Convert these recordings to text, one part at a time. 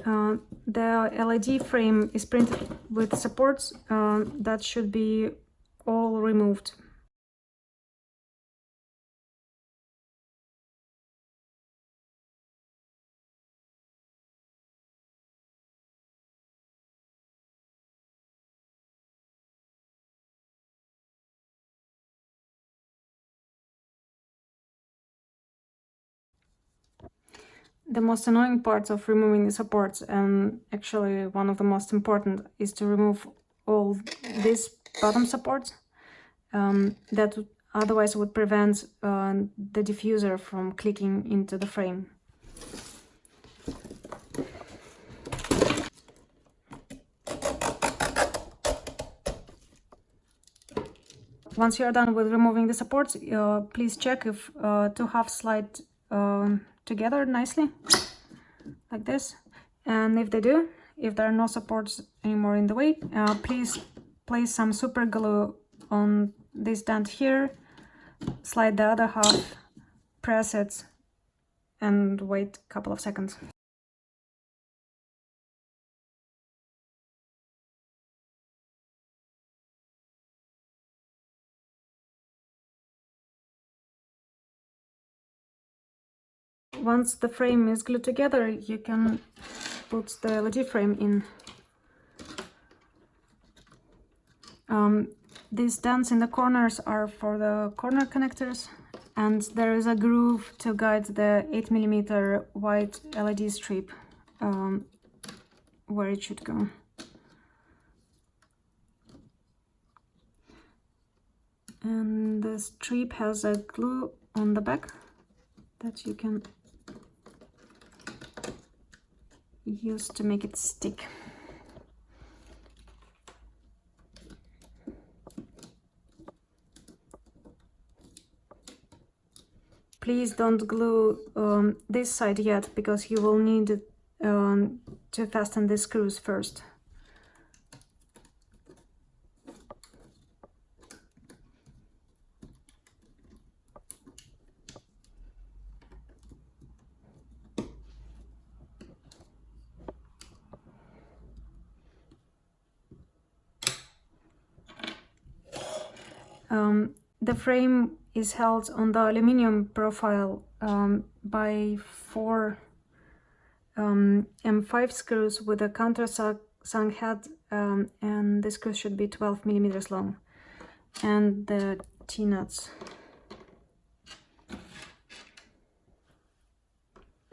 The LED frame is printed with supports that should be all removed. The most annoying parts of removing the supports, and actually one of the most important, is to remove all these bottom supports that otherwise would prevent the diffuser from clicking into the frame. Once you are done with removing the supports, please check if two halves slide together nicely, like this. And if they do, if there are no supports anymore in the way, please place some super glue on this dent here, slide the other half, press it, and wait a couple of seconds. Once the frame is glued together, you can put the LED frame in. These dents in the corners are for the corner connectors, and there is a groove to guide the 8mm white LED strip where it should go. And the strip has a glue on the back that you can use to make it stick. Please don't glue this side yet, because you will need to fasten the screws first. The frame is held on the aluminum profile by 4 M5 screws with a countersunk head, and the screws should be 12mm long, and the T-nuts.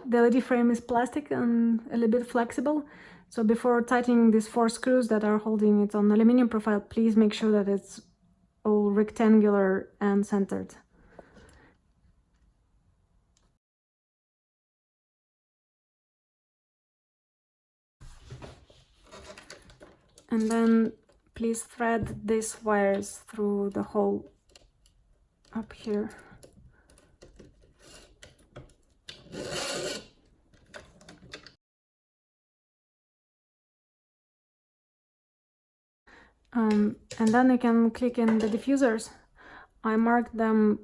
The LED frame is plastic and a little bit flexible, so before tightening these 4 screws that are holding it on aluminum profile, please make sure that it's all rectangular and centered. And then please thread these wires through the hole up here. And then you can click in the diffusers. I marked them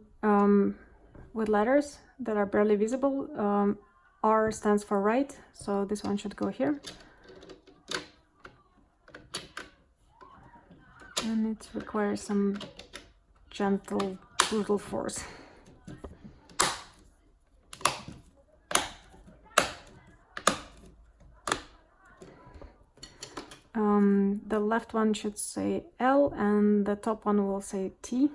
with letters that are barely visible. R stands for right, so this one should go here. And it requires some gentle, brutal force. The left one should say L and the top one will say T.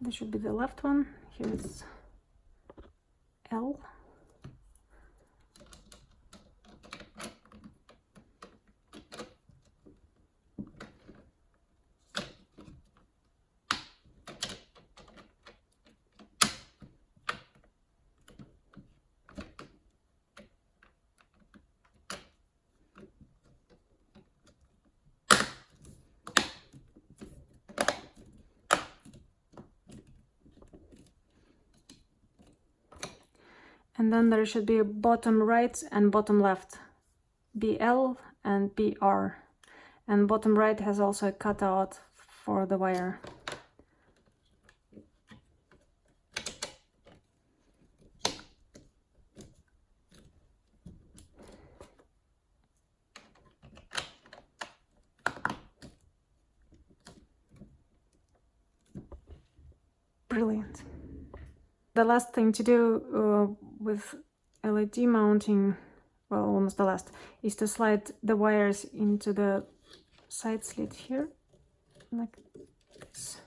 This should be the left one. Here's L. And then there should be a bottom right and bottom left, BL and BR. And bottom right has also a cutout for the wire. Brilliant. The last thing to do with LED mounting, well, almost the last, is to slide the wires into the side slit here, like this.